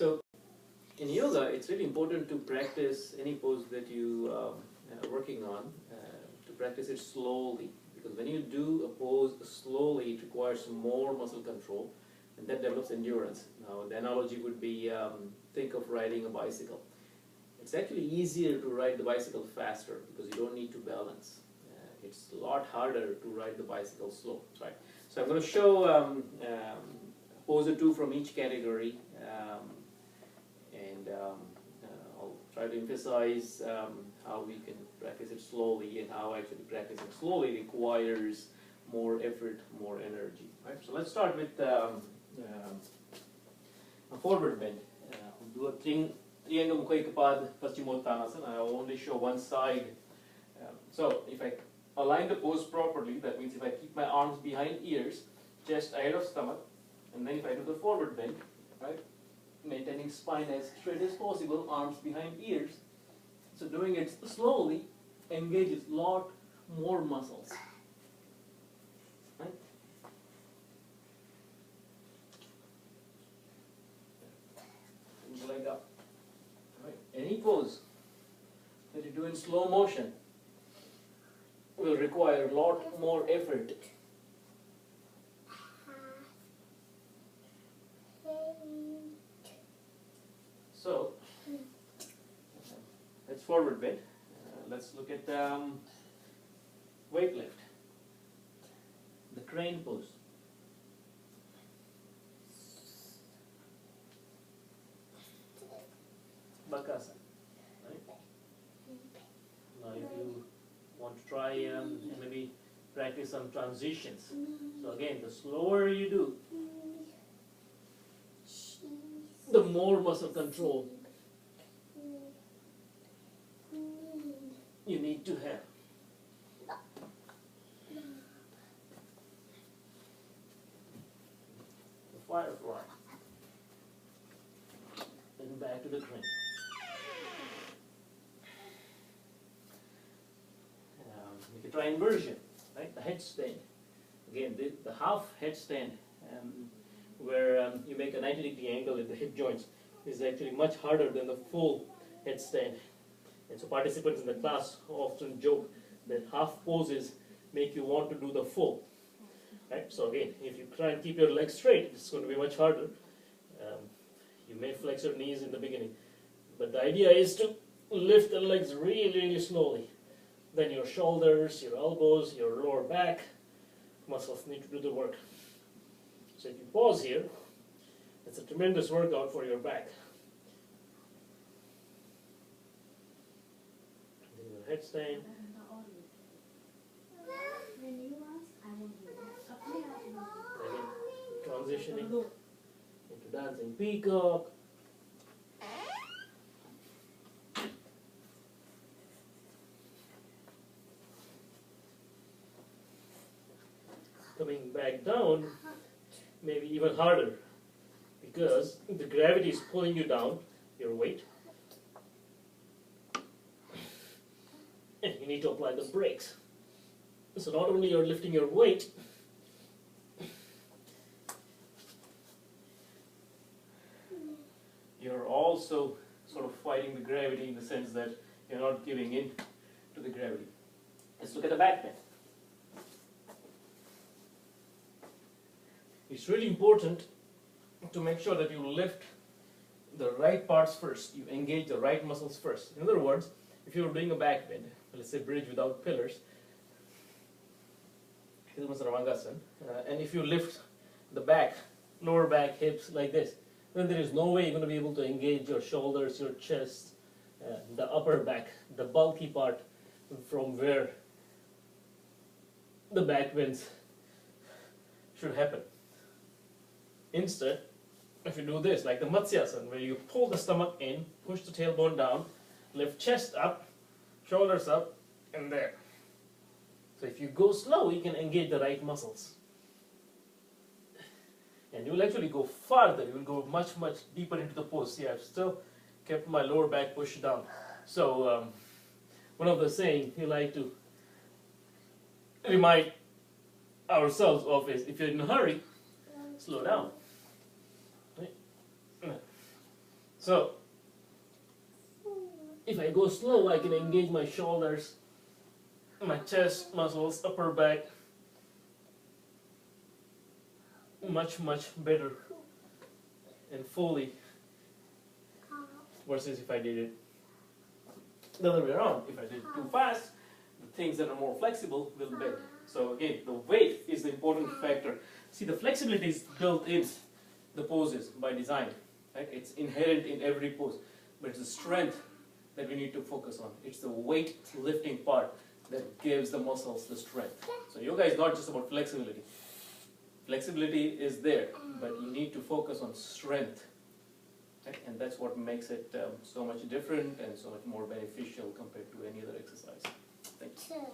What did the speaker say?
So in yoga, it's really important to practice any pose that you are working on, to practice it slowly. Because when you do a pose slowly, it requires more muscle control, and that develops endurance. Now, the analogy would be, think of riding a bicycle. It's actually easier to ride the bicycle faster because you don't need to balance. It's a lot harder to ride the bicycle slow, right? So I'm going to show pose or two from each category, and I'll try to emphasize how we can practice it slowly and how actually practicing slowly requires more effort, more energy. Right? So let's start with a forward bend. We'll do a triangle Mukha Ikapad Paschimottanasana. I will only show one side. So if I align the pose properly, that means if I keep my arms behind ears, chest ahead of stomach, and then if I do the forward bend, right, maintaining spine as straight as possible, arms behind ears. So doing it slowly engages a lot more muscles. Right? Leg up. Right. Any pose that you do in slow motion will require a lot more effort. So let's forward bend. Let's look at weight lift. The crane pose. Bakasana. Right? Now if you want to try and maybe practice some transitions. So again, the slower you do, the more muscle control you need to have. The firefly. And back to the crane. We can try inversion, right? The headstand. Again, the half headstand, where you make a 90-degree angle in the hip joints, is actually much harder than the full headstand. And so participants in the class often joke that half poses make you want to do the full. Right? So again, if you try and keep your legs straight, it's going to be much harder. You may flex your knees in the beginning, but the idea is to lift the legs really, really slowly. Then your shoulders, your elbows, your lower back muscles need to do the work. So if you pause here, it's a tremendous workout for your back. Then your headstand. Again, transitioning into dancing peacock. Coming back down, maybe even harder, because the gravity is pulling you down, your weight, and you need to apply the brakes. So not only you're lifting your weight, you're also sort of fighting the gravity in the sense that you're not giving in to the gravity. Let's look at the back bend. It's really important to make sure that you lift the right parts first. You engage the right muscles first. In other words, if you're doing a back bend, let's say bridge without pillars, and if you lift the back, lower back, hips like this, then there is no way you're going to be able to engage your shoulders, your chest, the upper back, the bulky part from where the back bends should happen. Instead, if you do this, like the Matsyasana, where you pull the stomach in, push the tailbone down, lift chest up, shoulders up, and there. So if you go slow, you can engage the right muscles. And you will actually go farther, you will go much, much deeper into the pose. See, I've still kept my lower back pushed down. So one of the sayings we like to remind ourselves of is, if you're in a hurry, slow down. Right? So if I go slow, I can engage my shoulders, my chest muscles, upper back much better and fully versus if I did it the other way around. If I did it too fast, the things that are more flexible will bend. So again, the weight is the important factor. See, the flexibility is built in the poses by design, right? It's inherent in every pose, but it's the strength that we need to focus on. It's the weight lifting part that gives the muscles the strength. So yoga is not just about flexibility. Flexibility is there, but you need to focus on strength. Right? And that's what makes it so much different and so much more beneficial compared to any other exercise. Thank you.